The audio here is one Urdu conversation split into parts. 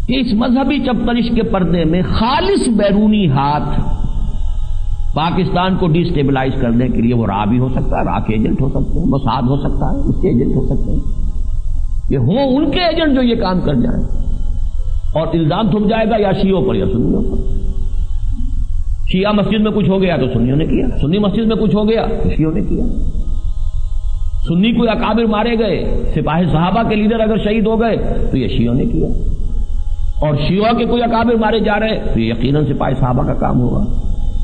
کہ اس مذہبی چپترش کے پردے میں خالص بیرونی ہاتھ پاکستان کو ڈی اسٹیبلائز کرنے کے لیے وہ را بھی ہو سکتا ہے، را کے ایجنٹ ہو سکتے ہیں، موساد ہو سکتا ہے، اس کے ایجنٹ ہو سکتے ہیں، یہ ہوں ان کے ایجنٹ جو یہ کام کر جائیں، اور الزام تھم جائے گا یا شیعوں پر یا سنیوں پر۔ شیعہ مسجد میں کچھ ہو گیا تو سنیوں نے کیا، سنی مسجد میں کچھ ہو گیا تو شیعوں نے کیا، سنی کوئی اکابر مارے گئے، سپاہی صحابہ کے لیڈر اگر شہید ہو گئے تو یہ شیعوں نے کیا، اور شیعوں کے کوئی اکابر مارے جا رہے تو یہ یقیناً سپاہی صحابہ کا کام ہوگا۔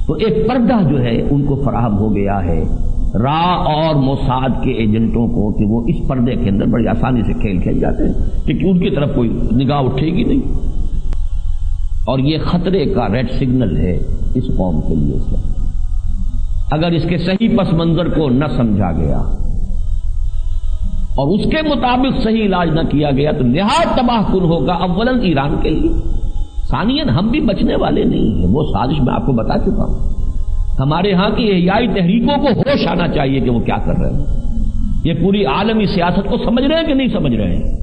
تو ایک پردہ جو ہے ان کو فراہم ہو گیا ہے را اور موساد کے ایجنٹوں کو کہ وہ اس پردے کے اندر بڑی آسانی سے کھیل جاتے ہیں کہ ان کی طرف کوئی نگاہ اٹھے گی نہیں، اور یہ خطرے کا ریڈ سگنل ہے اس قوم کے لیے۔ اگر اس کے صحیح پس منظر کو نہ سمجھا گیا اور اس کے مطابق صحیح علاج نہ کیا گیا تو نہایت تباہ کن ہوگا، اولاً ایران کے لیے، ثانیاً ہم بھی بچنے والے نہیں ہیں۔ وہ سازش میں آپ کو بتا چکا ہوں، ہمارے ہاں کی احیائی تحریکوں کو ہوش آنا چاہیے کہ وہ کیا کر رہے ہیں، یہ پوری عالمی سیاست کو سمجھ رہے ہیں کہ نہیں سمجھ رہے ہیں۔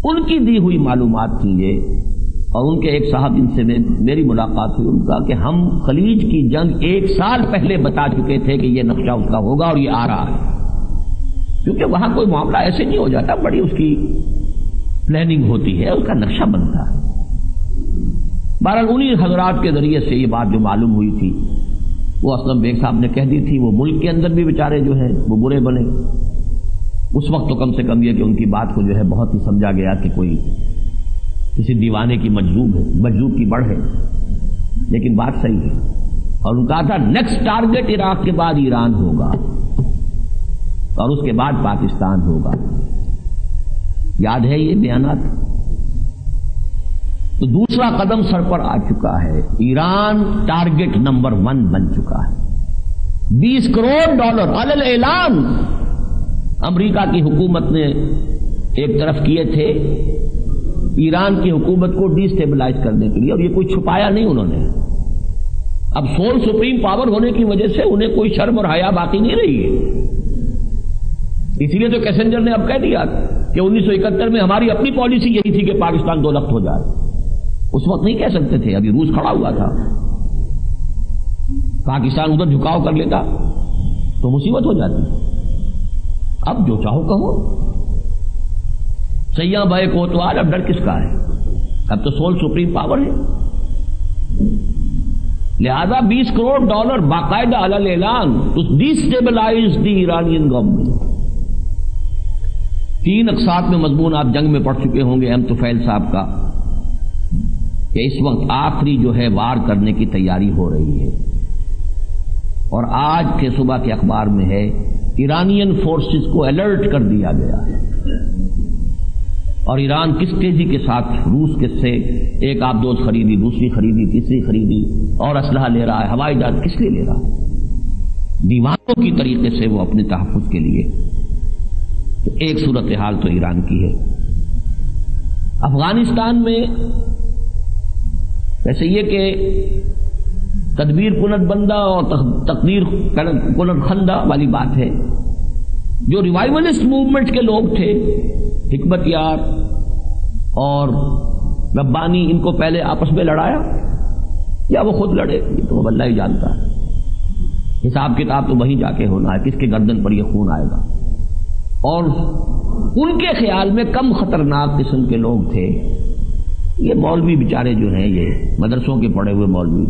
ان کی دی ہوئی معلومات تھی یہ، اور ان کے ایک صاحب جن سے میری ملاقات ہوئی، ان کا کہ ہم خلیج کی جنگ 1 سال پہلے بتا چکے تھے کہ یہ نقشہ اس کا ہوگا اور یہ آ رہا ہے، کیونکہ وہاں کوئی معاملہ ایسے نہیں ہو جاتا، بڑی اس کی پلاننگ ہوتی ہے، اس کا نقشہ بنتا ہے۔ بہرحال انہی حضرات کے ذریعے سے یہ بات جو معلوم ہوئی تھی وہ اسلم بیگ صاحب نے کہہ دی تھی، وہ ملک کے اندر بھی بیچارے جو ہیں وہ برے بنے۔ اس وقت تو کم سے کم یہ کہ ان کی بات کو جو ہے بہت ہی سمجھا گیا کہ کوئی کسی دیوانے کی مجذوب کی بڑھ ہے، لیکن بات صحیح ہے، اور ان کا تھا نیکسٹ ٹارگٹ عراق کے بعد ایران ہوگا اور اس کے بعد پاکستان ہوگا۔ یاد ہے یہ بیانات؟ تو دوسرا قدم سر پر آ چکا ہے، ایران ٹارگٹ نمبر 1 بن چکا ہے۔ $20 کروڑ علی الاعلان امریکہ کی حکومت نے ایک طرف کیے تھے ایران کی حکومت کو ڈی اسٹیبلائز کرنے کے لیے، اور یہ کوئی چھپایا نہیں انہوں نے۔ اب سول سپریم پاور ہونے کی وجہ سے انہیں کوئی شرم اور حیا باقی نہیں رہی ہے، اسی لیے تو کیسنجر نے اب کہہ دیا کہ 1971 میں ہماری اپنی پالیسی یہی تھی کہ پاکستان 2 لخت ہو جائے۔ اس وقت نہیں کہہ سکتے تھے، ابھی روس کھڑا ہوا تھا، پاکستان ادھر جھکاؤ کر لیتا تو مصیبت ہو جاتی۔ اب جو چاہو کہو، سیاں بھائی کوتوال، اب ڈر کس کا ہے؟ اب تو سول سپریم پاور ہے، لہذا $20 کروڑ باقاعدہ علی الاعلان to destabilize the Iranian government. 3 اقساط میں مضمون آپ جنگ میں پڑھ چکے ہوں گے، طفیل صاحب کا، کہ اس وقت آخری جو ہے وار کرنے کی تیاری ہو رہی ہے، اور آج کے صبح کے اخبار میں ہے ایرانین فورسز کو الرٹ کر دیا گیا ہے، اور ایران کس تیزی کے ساتھ روس کے سے ایک آبدوز خریدی، دوسری خریدی، تیسری خریدی، اور اسلحہ لے رہا ہے، ہوائی جہاز کس لیے لے رہا ہے؟ دیوانوں کی طریقے سے وہ اپنے تحفظ کے لیے۔ تو ایک صورتحال تو ایران کی ہے۔ افغانستان میں ویسے یہ کہ تدبیر کنت بندہ اور تقدیر کنت خندہ والی بات ہے، جو ریوائولسٹ موومنٹ کے لوگ تھے، حکمت یار اور ربانی، ان کو پہلے آپس میں لڑایا یا وہ خود لڑے، یہ تو اللہ ہی جانتا ہے، حساب کتاب تو وہیں جا کے ہونا ہے، کس کے گردن پر یہ خون آئے گا۔ اور ان کے خیال میں کم خطرناک قسم کے لوگ تھے یہ مولوی بیچارے جو ہیں، یہ مدرسوں کے پڑھے ہوئے مولوی،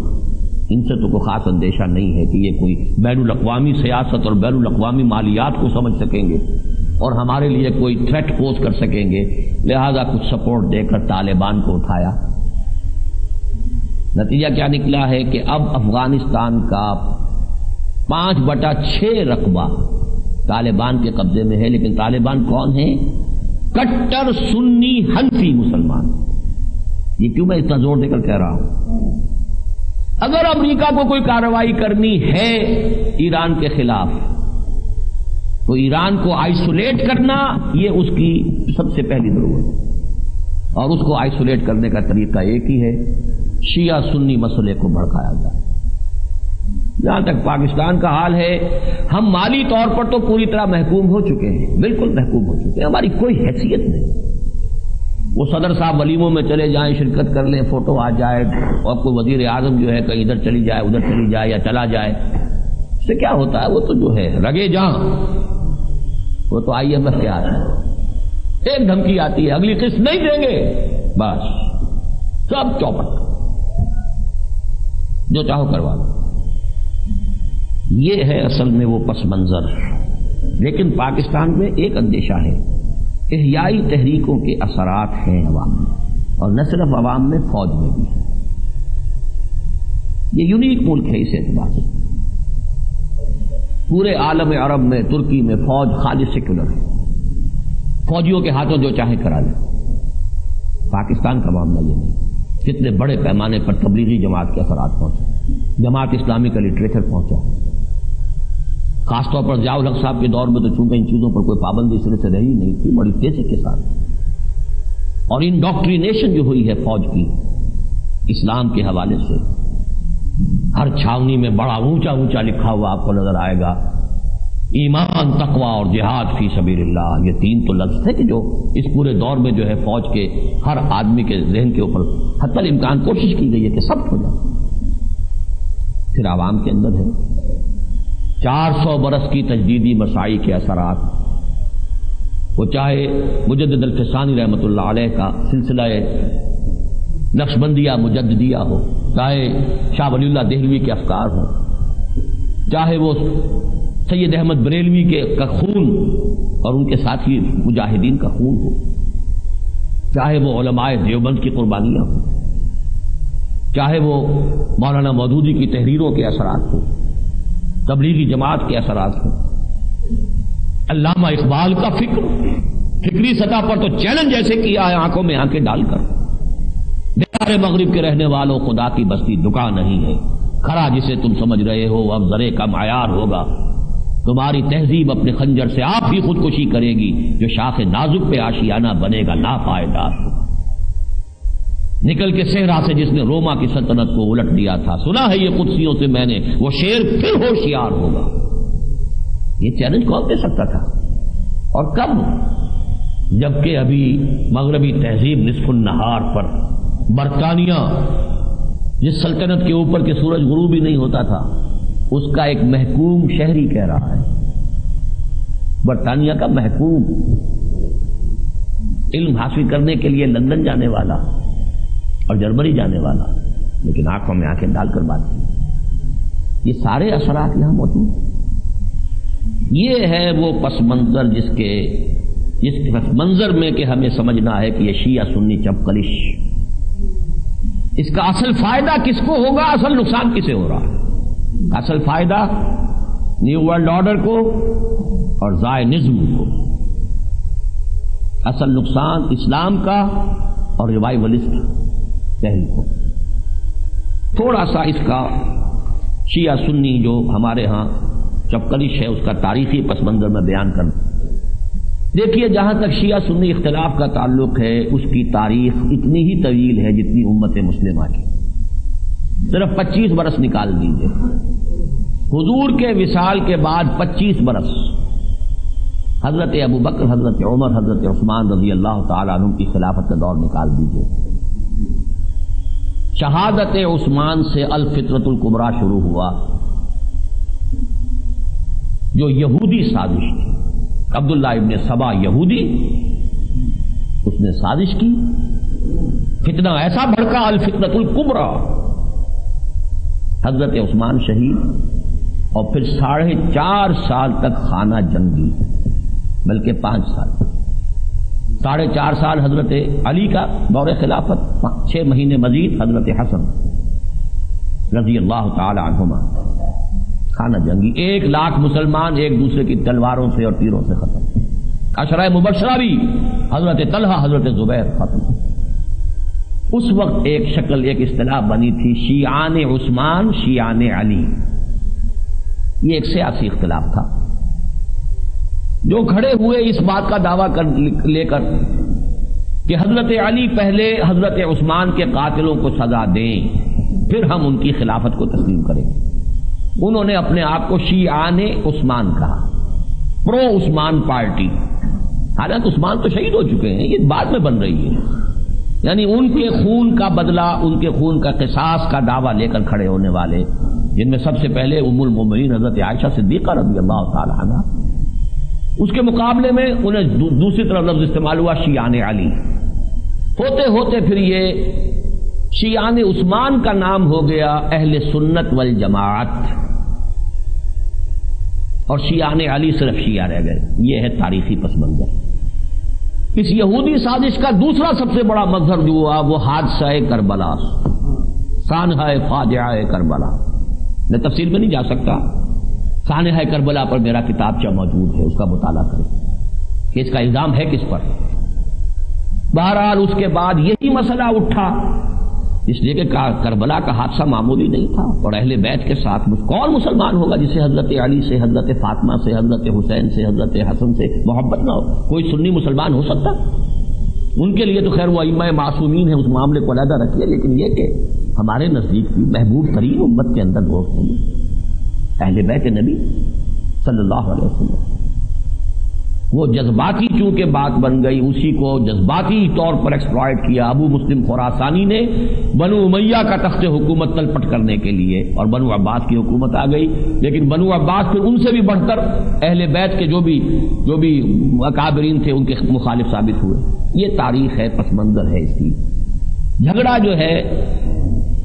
ان سے تو کوئی خاص اندیشہ نہیں ہے کہ یہ کوئی بین الاقوامی سیاست اور بین الاقوامی مالیات کو سمجھ سکیں گے اور ہمارے لیے کوئی تھریٹ پوز کر سکیں گے، لہذا کچھ سپورٹ دے کر طالبان کو اٹھایا۔ نتیجہ کیا نکلا ہے کہ اب افغانستان کا 5/6 رقبہ طالبان کے قبضے میں ہے، لیکن طالبان کون ہیں؟ کٹر سنی حنفی مسلمان۔ یہ کیوں میں اتنا زور دے کر کہہ رہا ہوں؟ اگر امریکہ کو کوئی کارروائی کرنی ہے ایران کے خلاف تو ایران کو آئسولیٹ کرنا یہ اس کی سب سے پہلی ضرورت ہے، اور اس کو آئسولیٹ کرنے کا طریقہ ایک ہی ہے، شیعہ سنی مسئلے کو بھڑکایا جائے۔ جہاں تک پاکستان کا حال ہے، ہم مالی طور پر تو پوری طرح محکوم ہو چکے ہیں، بالکل محکوم ہو چکے ہیں، ہماری کوئی حیثیت نہیں۔ وہ صدر صاحب ولیموں میں چلے جائیں، شرکت کر لیں، فوٹو آ جائے، اور کوئی وزیر اعظم جو ہے کہیں ادھر چلی جائے ادھر چلی جائے یا چلا جائے، اس سے کیا ہوتا ہے؟ وہ تو جو ہے رگے جہاں، وہ تو IMF کے ہاتھ ہے، ایک دھمکی آتی ہے اگلی قسط نہیں دیں گے، بس سب چوپٹ، جو چاہو کروا لو۔ یہ ہے اصل میں وہ پس منظر۔ لیکن پاکستان میں ایک اندیشہ ہے، احیائی تحریکوں کے اثرات ہیں عوام میں، اور نہ صرف عوام میں، فوج میں بھی۔ یہ یونیک ملک ہے اس اعتبار سے، پورے عالم عرب میں، ترکی میں فوج خالص سیکولر ہے، فوجیوں کے ہاتھوں جو چاہے کرا لیں۔ پاکستان کا معاملہ یہ نہیں، کتنے بڑے پیمانے پر تبلیغی جماعت کے اثرات پہنچے، جماعت اسلامی کا لٹریچر پہنچا، خاص طور پر ضیاء الحق صاحب کے دور میں تو چونکہ ان چیزوں پر کوئی پابندی سرے سے رہی نہیں تھی، بڑی تیزی کے ساتھ، اور انڈاکٹرینیشن جو ہوئی ہے فوج کی اسلام کے حوالے سے، ہر چھاونی میں بڑا اونچا اونچا لکھا ہوا آپ کو نظر آئے گا، ایمان، تقوی اور جہاد فی سبیل اللہ۔ یہ تین تو لفظ تھے کہ جو اس پورے دور میں جو ہے فوج کے ہر آدمی کے ذہن کے اوپر حتی الامکان کوشش کی گئی ہے کہ سب ہو جائے۔ پھر عوام کے اندر ہے 400 برس کی تجدیدی مساعی کے اثرات، وہ چاہے مجدد الفسانی رحمۃ اللہ علیہ کا سلسلہ نقشبندیہ مجددیہ ہو، چاہے شاہ ولی اللہ دہلوی کے افکار ہو، چاہے وہ سید احمد بریلوی کا خون اور ان کے ساتھی مجاہدین کا خون ہو، چاہے وہ علماء دیوبند کی قربانیاں ہوں، چاہے وہ مولانا مودودی کی تحریروں کے اثرات ہوں، تبلیغی جماعت کے اثرات ہوں، علامہ اقبال کا فکری سطح پر تو چیلنج جیسے کیا ہے آنکھوں میں آنکھیں ڈال کر، دیار مغرب کے رہنے والوں، خدا کی بستی دکان نہیں ہے، کھڑا جسے تم سمجھ رہے ہو اب ذرے کا معیار ہوگا، تمہاری تہذیب اپنے خنجر سے آپ ہی خودکشی کرے گی، جو شاخ نازک پہ آشیانہ بنے گا ناپائیدار ہوگا۔ نکل کے صحرا سے جس نے روما کی سلطنت کو الٹ دیا تھا، سنا ہے یہ قدسیوں سے میں نے، وہ شیر پھر ہوشیار ہوگا۔ یہ چیلنج کون دے سکتا تھا؟ اور کب؟ جبکہ ابھی مغربی تہذیب نصف النہار پر، برطانیہ جس سلطنت کے اوپر کے سورج غروب ہی نہیں ہوتا تھا، اس کا ایک محکوم شہری کہہ رہا ہے، برطانیہ کا محکوم، علم حاصل کرنے کے لیے لندن جانے والا اور جرمنی جانے والا، لیکن آنکھوں میں آنکھیں ڈال کر بات کی۔ یہ سارے اثرات یہاں موجود ہیں۔ یہ ہے وہ پس منظر جس پس منظر میں کہ ہمیں سمجھنا ہے کہ یہ شیعہ سنی چپکلش، اس کا اصل فائدہ کس کو ہوگا، اصل نقصان کسے ہو رہا ہے؟ اصل فائدہ نیو ورلڈ آرڈر کو اور زائنزم کو، اصل نقصان اسلام کا اور ریوائولسٹ تحریک کو۔ تھوڑا سا اس کا شیعہ سنی جو ہمارے ہاں چپکلش ہے اس کا تاریخی پس منظر میں بیان کرنا۔ دیکھیے، جہاں تک شیعہ سنی اختلاف کا تعلق ہے، اس کی تاریخ اتنی ہی طویل ہے جتنی امت مسلمہ کی، صرف 25 برس نکال دیجئے، حضور کے وصال کے بعد 25 برس حضرت ابو بکر، حضرت عمر، حضرت عثمان رضی اللہ تعالیٰ عنہ کی خلافت کا دور نکال دیجئے، شہادت عثمان سے الفطرۃ الکبریٰ شروع ہوا، جو یہودی سازش تھی، عبداللہ ابن سبا یہودی، اس نے سازش کی، فتنہ ایسا بھڑکا، الفتنۃ الکبریٰ، حضرت عثمان شہید، اور پھر 4.5 سال تک خانہ جنگی، بلکہ 5 سال، 4.5 سال حضرت علی کا دور خلافت، 6 مہینے مزید حضرت حسن رضی اللہ تعالی عنہما، خانہ جنگی، 1 لاکھ مسلمان ایک دوسرے کی تلواروں سے اور تیروں سے ختم، عشرہ مبشرہ بھی، حضرت طلحہ، حضرت زبیر ختم۔ اس وقت ایک شکل، ایک اصطلاح بنی تھی، شیعان عثمان، شیعان علی، یہ ایک سیاسی اختلاف تھا، جو کھڑے ہوئے اس بات کا دعویٰ لے کر کہ حضرت علی پہلے حضرت عثمان کے قاتلوں کو سزا دیں پھر ہم ان کی خلافت کو تسلیم کریں گے. انہوں نے اپنے آپ کو شیعان عثمان کہا، پرو عثمان پارٹی. حالانکہ عثمان تو شہید ہو چکے ہیں، یہ بعد میں بن رہی ہے. یعنی ان کے خون کا بدلہ، ان کے خون کا قصاص کا دعویٰ لے کر کھڑے ہونے والے، جن میں سب سے پہلے ام المومنین حضرت عائشہ صدیقہ رضی اللہ تعالی عنہ. اس کے مقابلے میں انہیں دوسری طرف لفظ استعمال ہوا شیعان علی. ہوتے ہوتے پھر یہ شیعان عثمان کا نام ہو گیا اہل سنت والجماعت، اور شیعان علی صرف شیعہ رہ گئے. یہ ہے تاریخی پس منظر. اس یہودی سازش کا دوسرا سب سے بڑا مظہر جو ہوا وہ حادثہ کربلا، سانحہ فاجعہ کربلا. میں تفصیل میں نہیں جا سکتا، سانحہ کربلا پر میرا کتابچہ موجود ہے، اس کا مطالعہ کریں کہ اس کا الزام ہے کس پر. بہرحال اس کے بعد یہی مسئلہ اٹھا، اس لیے کہ کربلا کا حادثہ معمولی نہیں تھا، اور اہل بیت کے ساتھ کون مسلمان ہوگا جسے حضرت علی سے، حضرت فاطمہ سے، حضرت حسین سے، حضرت حسن سے محبت نہ ہو؟ کوئی سنی مسلمان ہو سکتا؟ ان کے لیے تو خیر وہ ائمہ معصومین ہیں، اس معاملے کو علیحدہ رکھیے، لیکن یہ کہ ہمارے نزدیک بھی محبوب ترین امت کے اندر لوگ ہیں اہل بیت نبی صلی اللہ علیہ وسلم. وہ جذباتی چونکہ بات بن گئی، اسی کو جذباتی طور پر ایکسپلائٹ کیا ابو مسلم خراسانی نے بنو امیہ کا تخت حکومت تلپٹ کرنے کے لیے، اور بنو عباس کی حکومت آ گئی. لیکن بنو عباس پھر ان سے بھی بڑھ کر اہل بیت کے جو بھی اکابرین تھے ان کے مخالف ثابت ہوئے. یہ تاریخ ہے، پس منظر ہے اس کی. جھگڑا جو ہے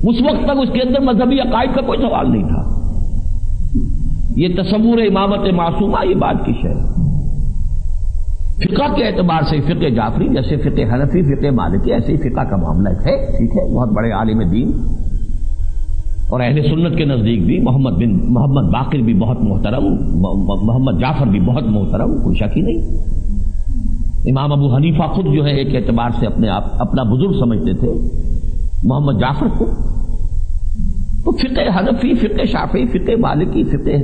اس وقت تک اس کے اندر مذہبی عقائد کا کوئی سوال نہیں تھا. یہ تصور امامت معصومہ یہ بات کی شے. فقہ کے اعتبار سے فقہ جعفری جیسے فقہ حنفی، فقہ مالکی، ایسے ہی فقہ کا معاملہ ہے، ٹھیک ہے، بہت بڑے عالم دین، اور اہل سنت کے نزدیک بھی محمد باقر بھی بہت محترم، محمد جعفر بھی بہت محترم، کوئی شک ہی نہیں. امام ابو حنیفہ خود جو ہے ایک اعتبار سے اپنا بزرگ سمجھتے تھے محمد جعفر کو. تو فقہ حنفی، فقہ شافعی، فقہ مالکی، فقہ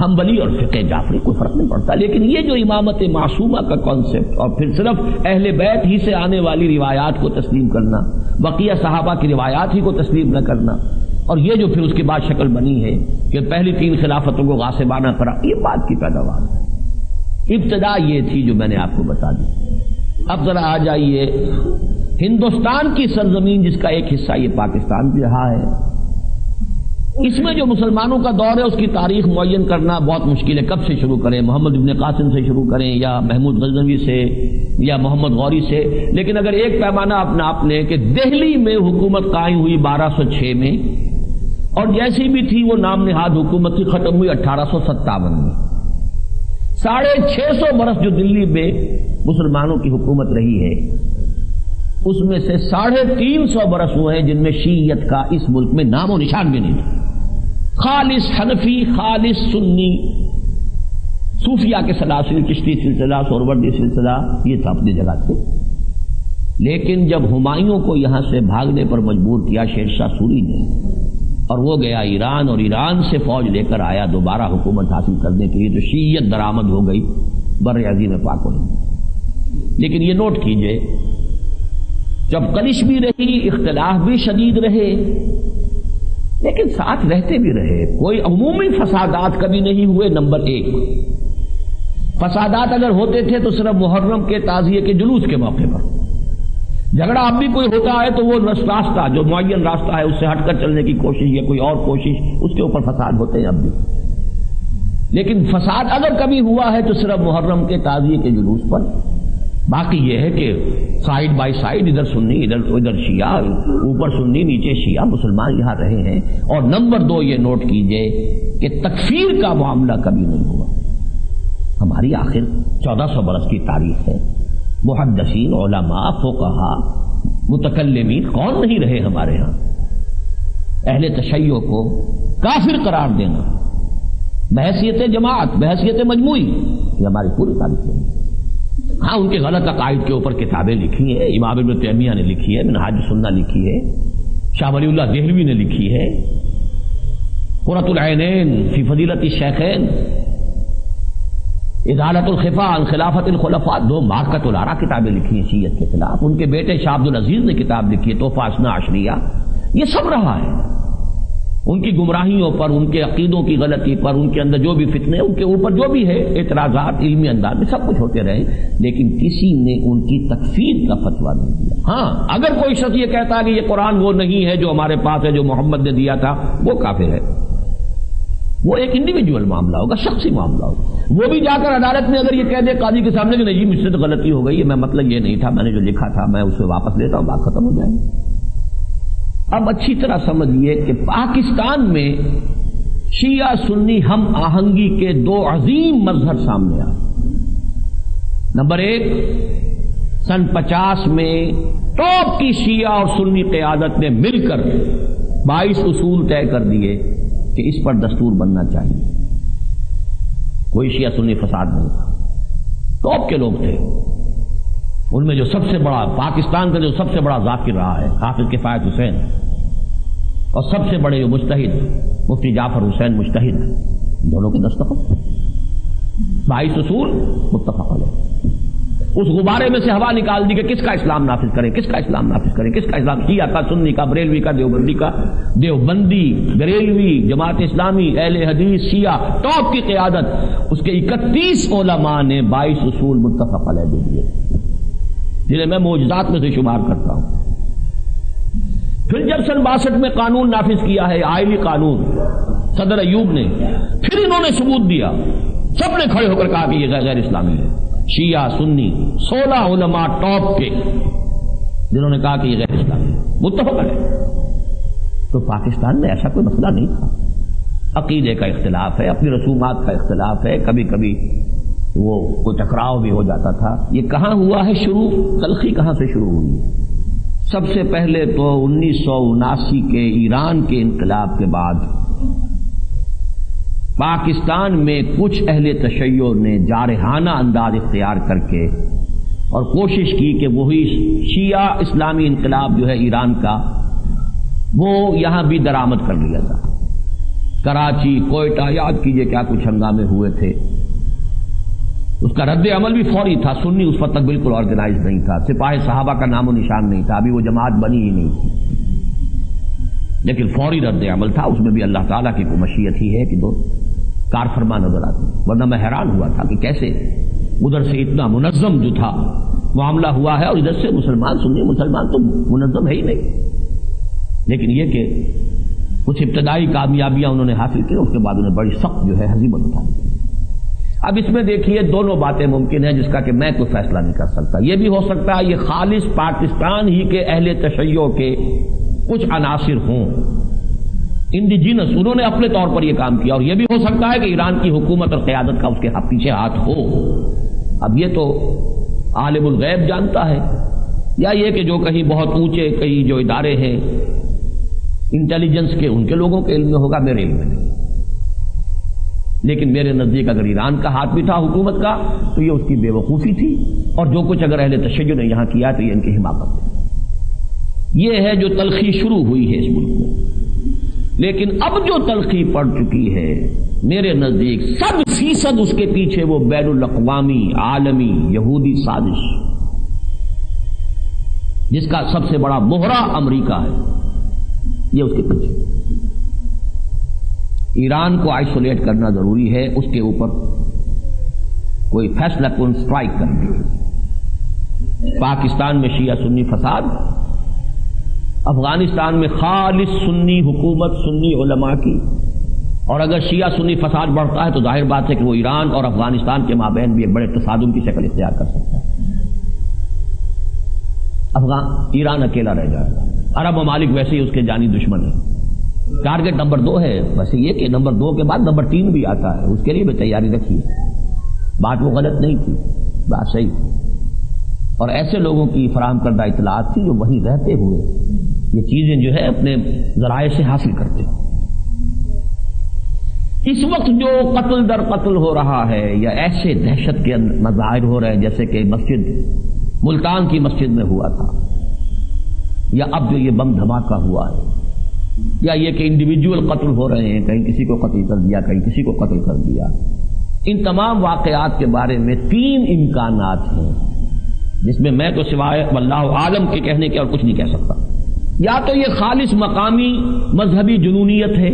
حنبلی اور فقہ جعفری کوئی فرق نہیں پڑتا. لیکن یہ جو امامت معصومہ کا کانسیپٹ، اور پھر صرف اہل بیت ہی سے آنے والی روایات کو تسلیم کرنا، بقیہ صحابہ کی روایات ہی کو تسلیم نہ کرنا، اور یہ جو پھر اس کے بعد شکل بنی ہے کہ پہلی 3 خلافتوں کو غاصبانہ کرا، یہ بات کی پیداوار ہے. ابتدا یہ تھی جو میں نے آپ کو بتا دی. اب ذرا آ جائیے ہندوستان کی سرزمین جس کا ایک حصہ یہ پاکستان بھی رہا ہے، اس میں جو مسلمانوں کا دور ہے اس کی تاریخ معین کرنا بہت مشکل ہے. کب سے شروع کریں؟ محمد ابن قاسم سے شروع کریں، یا محمود غزنوی سے، یا محمد غوری سے. لیکن اگر ایک پیمانہ اپنا آپ نے کہ دہلی میں حکومت قائم ہوئی 1206 میں، اور جیسی بھی تھی وہ نام نہاد حکومت تھی، ختم ہوئی 1857 میں. 650 برس جو دلی میں مسلمانوں کی حکومت رہی ہے، اس میں سے 350 برس ہوئے ہیں جن میں شیعیت کا اس ملک میں نام و نشان بھی نہیں تھا. خالص حنفی، خالص سنی، صوفیہ کے سلاسل، چشتی سلسلہ، سہروردی سلسلہ، یہ تھا اپنی جگہ تھے. لیکن جب ہمایوں کو یہاں سے بھاگنے پر مجبور کیا شیر شاہ سوری نے، اور وہ گیا ایران، اور ایران سے فوج لے کر آیا دوبارہ حکومت حاصل کرنے کے لیے، تو شیعیت درآمد ہو گئی بر عظیم پاک و ہند. لیکن یہ نوٹ کیجئے، جب کلش بھی رہی، اختلاف بھی شدید رہے، لیکن ساتھ رہتے بھی رہے. کوئی عمومی فسادات کبھی نہیں ہوئے. نمبر 1، فسادات اگر ہوتے تھے تو صرف محرم کے تعزیے کے جلوس کے موقع پر. جھگڑا اب بھی کوئی ہوتا ہے تو وہ راستہ جو معین راستہ ہے اس سے ہٹ کر چلنے کی کوشش یا کوئی اور کوشش، اس کے اوپر فساد ہوتے ہیں اب بھی. لیکن فساد اگر کبھی ہوا ہے تو صرف محرم کے تعزیے کے جلوس پر. باقی یہ ہے کہ سائیڈ بائی سائیڈ، ادھر سنی ادھر شیعہ، اوپر سنی نیچے شیعہ، مسلمان یہاں رہے ہیں. اور نمبر 2 یہ نوٹ کیجئے کہ تکفیر کا معاملہ کبھی نہیں ہوا. ہماری آخر 1400 برس کی تاریخ ہے. محدثین، علماء، فقہاء، متکلمین کون نہیں رہے ہمارے ہاں. اہل تشیع کو کافر قرار دینا بحیثیت جماعت، بحیثیت مجموعی، یہ ہماری پوری تاریخ ہے. ہاں ان کے غلط عقائد کے اوپر کتابیں لکھی ہیں، امام ابن تیمیہ نے لکھی ہے، منہاج السنہ لکھی ہے، شاہ ولی اللہ دہلوی نے لکھی ہے، قرۃ العینین فی فضیلت الشیخین، ازالۃ الخفا عن خلافت الخلفاء، 2 مارکۃ الآراء کتابیں لکھی ہیں شیعت کے خلاف. ان کے بیٹے شاہ عبد العزیز نے کتاب لکھی ہے تحفہ اثنا عشریہ. یہ سب رہا ہے ان کی گمراہیوں پر، ان کے عقیدوں کی غلطی پر، ان کے اندر جو بھی فتنے، ان کے اوپر جو بھی ہے اعتراضات علمی انداز میں سب کچھ ہوتے رہے، لیکن کسی نے ان کی تکفیر کا فتویٰ نہیں دیا. ہاں اگر کوئی شخص یہ کہتا ہے کہ یہ قرآن وہ نہیں ہے جو ہمارے پاس ہے، جو محمد نے دیا تھا، وہ کافر ہے. وہ ایک انڈیویجول معاملہ ہوگا، شخصی معاملہ ہوگا. وہ بھی جا کر عدالت میں اگر یہ کہہ دے قاضی کے سامنے کہ نہیں جی مجھ سے تو غلطی ہو گئی ہے، میں مطلب یہ نہیں تھا، میں نے جو لکھا تھا میں اسے واپس لیتا ہوں، بات ختم ہو جائے گی. اب اچھی طرح سمجھیے کہ پاکستان میں شیعہ سنی ہم آہنگی کے 2 عظیم مظہر سامنے آئے. نمبر 1، سن 50 میں ٹاپ کی شیعہ اور سنی قیادت نے مل کر 22 اصول طے کر دیے کہ اس پر دستور بننا چاہیے. کوئی شیعہ سنی فساد نہیں تھا، ٹاپ کے لوگ تھے. ان میں جو سب سے بڑا پاکستان کا جو سب سے بڑا ذاکر رہا ہے حافظ کفایت حسین، اور سب سے بڑے جو مجتہد مفتی جعفر حسین مجتہد، دونوں کے دستخط. 22 اصول متفق علیہ. اس غبارے میں سے ہوا نکال دی کہ کس کا اسلام نافذ کریں، کس کا اسلام نافذ کریں، کس کا اسلام، شیعہ کا، سنی کا، بریلوی کا، دیوبندی کا. دیوبندی، بریلوی، جماعت اسلامی، اہل حدیث، شیعہ، ٹاپ کی قیادت، اس کے 31 علماء نے 22 اصول متفق علیہ دے دیے، جنہیں میں معجزات میں سے شمار کرتا ہوں. پھر جب سن 62 میں قانون نافذ کیا ہے، آئلی قانون، صدر ایوب نے، پھر انہوں نے ثبوت دیا، سب نے کھڑے ہو کر کہا کہ یہ غیر اسلامی ہے. شیعہ سنی 16 علماء ٹاپ کے جنہوں نے کہا کہ یہ غیر اسلامی ہے، متفق ہے. تو پاکستان میں ایسا کوئی مسئلہ نہیں تھا. عقیدے کا اختلاف ہے، اپنی رسومات کا اختلاف ہے، کبھی کبھی وہ کوئی ٹکراؤ بھی ہو جاتا تھا. یہ کہاں ہوا ہے شروع؟ تلخی کہاں سے شروع ہوئی ہے؟ سب سے پہلے تو 1979 کے ایران کے انقلاب کے بعد پاکستان میں کچھ اہل تشیع نے جارحانہ انداز اختیار کر کے اور کوشش کی کہ وہی شیعہ اسلامی انقلاب جو ہے ایران کا، وہ یہاں بھی درآمد کر لیا تھا. کراچی، کوئٹہ، یاد کیجئے کیا کچھ ہنگامے ہوئے تھے. اس کا رد عمل بھی فوری تھا. سنی اس وقت تک بالکل آرگنائز نہیں تھا، سپاہ صحابہ کا نام و نشان نہیں تھا، ابھی وہ جماعت بنی ہی نہیں تھی، لیکن فوری رد عمل تھا. اس میں بھی اللہ تعالیٰ کی کوئی مشیت ہی ہے کہ دو کار فرما نظر آتی. ورنہ میں حیران ہوا تھا کہ کیسے ادھر سے اتنا منظم جو تھا معاملہ ہوا ہے، اور ادھر سے مسلمان سنی مسلمان تو منظم ہے ہی نہیں. لیکن یہ کہ کچھ ابتدائی کامیابیاں انہوں نے حاصل کی، اس کے بعد انہیں بڑی سخت جو ہے ہزیمت اٹھانی. اب اس میں دیکھیے 2 باتیں ممکن ہیں جس کا کہ میں کوئی فیصلہ نہیں کر سکتا. یہ بھی ہو سکتا ہے یہ خالص پاکستان ہی کے اہل تشیع کے کچھ عناصر ہوں، انڈیجینس، انہوں نے اپنے طور پر یہ کام کیا. اور یہ بھی ہو سکتا ہے کہ ایران کی حکومت اور قیادت کا اس کے پیچھے ہاتھ ہو. اب یہ تو عالم الغیب جانتا ہے، یا یہ کہ جو کہیں بہت اونچے کہیں جو ادارے ہیں انٹیلیجنس کے، ان کے لوگوں کے علم میں ہوگا، میرے علم میں نہیں. لیکن میرے نزدیک اگر ایران کا ہاتھ بھی تھا حکومت کا تو یہ اس کی بے وقوفی تھی، اور جو کچھ اگر اہل تشیع نے یہاں کیا تو یہ ان کی حماقت ہے. یہ ہے جو تلخی شروع ہوئی ہے اس ملک میں. لیکن اب جو تلخی پڑ چکی ہے میرے نزدیک 100% اس کے پیچھے وہ بین الاقوامی عالمی یہودی سازش، جس کا سب سے بڑا مہرہ امریکہ ہے، یہ اس کے پیچھے. ایران کو آئسولیٹ کرنا ضروری ہے، اس کے اوپر کوئی فیصلہ کن سٹرائک کرنی ہے. پاکستان میں شیعہ سنی فساد، افغانستان میں خالص سنی حکومت، سنی علماء کی. اور اگر شیعہ سنی فساد بڑھتا ہے تو ظاہر بات ہے کہ وہ ایران اور افغانستان کے مابین بھی ایک بڑے تصادم کی شکل اختیار کر سکتا ہے. ایران اکیلا رہ جائے گا. عرب ممالک ویسے ہی اس کے جانی دشمن ہیں. ٹارگٹ نمبر 2 ہے. ویسے یہ کہ نمبر 2 کے بعد نمبر 3 بھی آتا ہے، اس کے لیے بھی تیاری رکھیے. بات وہ غلط نہیں تھی، بات صحیح تھی. اور ایسے لوگوں کی فراہم کردہ اطلاعات تھی جو وہیں رہتے ہوئے یہ چیزیں جو ہے اپنے ذرائع سے حاصل کرتے ہیں. اس وقت جو قتل در قتل ہو رہا ہے یا ایسے دہشت کے مظاہر ہو رہے ہیں جیسے کہ مسجد ملتان کی مسجد میں ہوا تھا، یا اب جو یہ بم دھماکہ ہوا ہے، یا یہ کہ انڈیویجول قتل ہو رہے ہیں، کہیں کسی کو قتل کر دیا، کہیں کسی کو قتل کر دیا، ان تمام واقعات کے بارے میں 3 امکانات ہیں جس میں میں تو سوائے واللہ عالم کے کہنے کے اور کچھ نہیں کہہ سکتا. یا تو یہ خالص مقامی مذہبی جنونیت ہے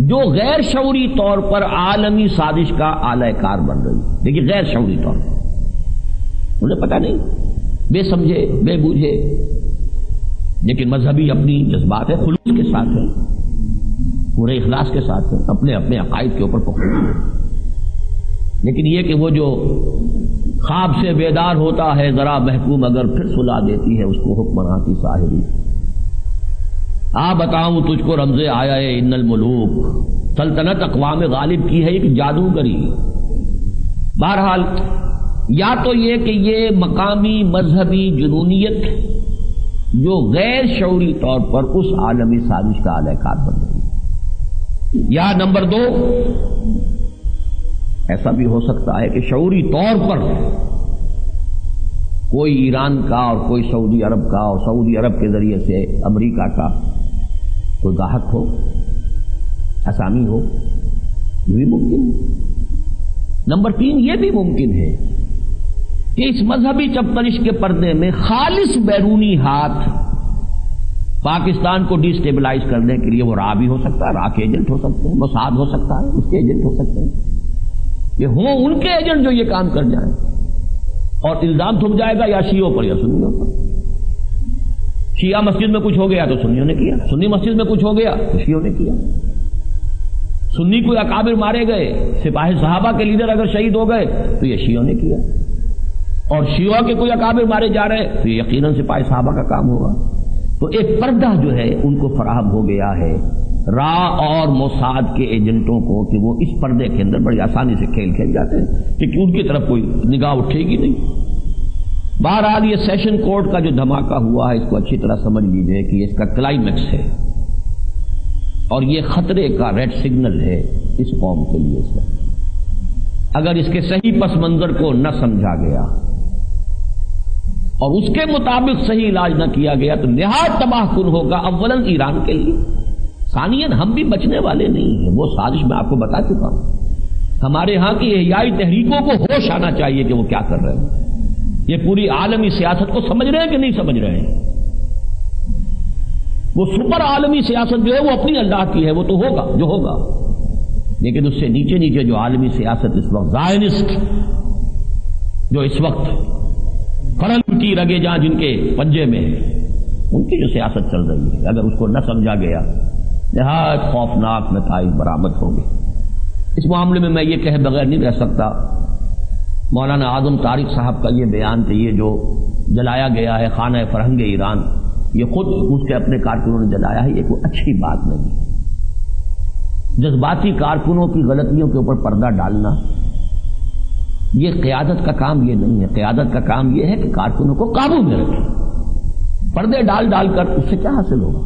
جو غیر شعوری طور پر عالمی سازش کا آلہ کار بن رہی ہے. دیکھیے غیر شعوری طور پر مجھے پتہ نہیں، بے سمجھے بے بوجھے، لیکن مذہبی اپنی جذبات ہے، خلوص کے ساتھ ہے، پورے اخلاص کے ساتھ ہے، اپنے اپنے عقائد کے اوپر پختہ ہے. لیکن یہ کہ وہ جو خواب سے بیدار ہوتا ہے ذرا محکوم اگر پھر سلا دیتی ہے اس کو حکمراں کی ساحری. بتاؤں تجھ کو رمز آیا ہے ان الملوک، سلطنت اقوام غالب کی ہے ایک جادوگری. بہرحال یا تو یہ کہ یہ مقامی مذہبی جنونیت جو غیر شعوری طور پر اس عالمی سازش کا آلہ کار بن رہی ہے، یا نمبر 2 ایسا بھی ہو سکتا ہے کہ شعوری طور پر کوئی ایران کا اور کوئی سعودی عرب کا اور سعودی عرب کے ذریعے سے امریکہ کا کوئی گاہک ہو، اسامی ہو، یہ بھی ممکن ہے. نمبر 3 یہ بھی ممکن ہے کہ اس مذہبی چپترش کے پردے میں خالص بیرونی ہاتھ پاکستان کو ڈی سٹیبلائز کرنے کے لیے وہ را بھی ہو سکتا ہے، را کے ایجنٹ ہو سکتے ہیں، موساد ہو سکتا ہے، اس کے ایجنٹ ہو سکتے ہیں. یہ ہوں ان کے ایجنٹ جو یہ کام کر جائیں اور الزام تھم جائے گا یا شیعوں پر یا سنیوں پر. شیعہ مسجد میں کچھ ہو گیا تو سنیوں نے کیا، سنی مسجد میں کچھ ہو گیا تو شیعوں نے کیا. سنی کوئی اکابر مارے گئے، سپاہی صحابہ کے لیڈر اگر شہید ہو گئے تو یہ شیعوں نے کیا، اور شیعہ کے کوئی اکابر مارے جا رہے تو یہ یقیناً سپاہی صحابہ کا کام ہوگا. تو ایک پردہ جو ہے ان کو فراہم ہو گیا ہے را اور موساد کے ایجنٹوں کو کہ وہ اس پردے کے اندر بڑی آسانی سے کھیل جاتے ہیں کہ ان کی طرف کوئی نگاہ اٹھے گی نہیں. بہرحال یہ سیشن کورٹ کا جو دھماکہ ہوا ہے اس کو اچھی طرح سمجھ لیجئے کہ اس کا کلائمیکس ہے اور یہ خطرے کا ریڈ سگنل ہے اس قوم کے لیے. اس وقت اگر اس کے صحیح پس منظر کو نہ سمجھا گیا اور اس کے مطابق صحیح علاج نہ کیا گیا تو نہایت تباہ کن ہوگا اولاً ایران کے لیے، ثانیاً ہم بھی بچنے والے نہیں ہیں. وہ سازش میں آپ کو بتا چکا ہوں. ہمارے ہاں کی احیائی تحریکوں کو ہوش آنا چاہیے کہ وہ کیا کر رہے ہیں. یہ پوری عالمی سیاست کو سمجھ رہے ہیں کہ نہیں سمجھ رہے ہیں. وہ سپر عالمی سیاست جو ہے وہ اپنی اللہ کی ہے، وہ تو ہوگا جو ہوگا، لیکن اس سے نیچے نیچے جو عالمی سیاست اس وقت زائنسٹ جو اس وقت فرن کی رگے جہاں جن کے پنجے میں ہے ان کی جو سیاست چل رہی ہے، اگر اس کو نہ سمجھا گیا نہایت خوفناک نتائج برآمد ہوں گے. اس معاملے میں یہ کہے بغیر نہیں رہ سکتا، مولانا اعظم طارق صاحب کا یہ بیان کہ یہ جو جلایا گیا ہے خانہ فرہنگ ایران، یہ خود اس کے اپنے کارکنوں نے جلایا ہے، یہ کوئی اچھی بات نہیں ہے. جذباتی کارکنوں کی غلطیوں کے اوپر پردہ ڈالنا یہ قیادت کا کام یہ نہیں ہے. قیادت کا کام یہ ہے کہ کارکنوں کو قابو میں رکھے. پردے ڈال ڈال کر اس سے کیا حاصل ہوگا؟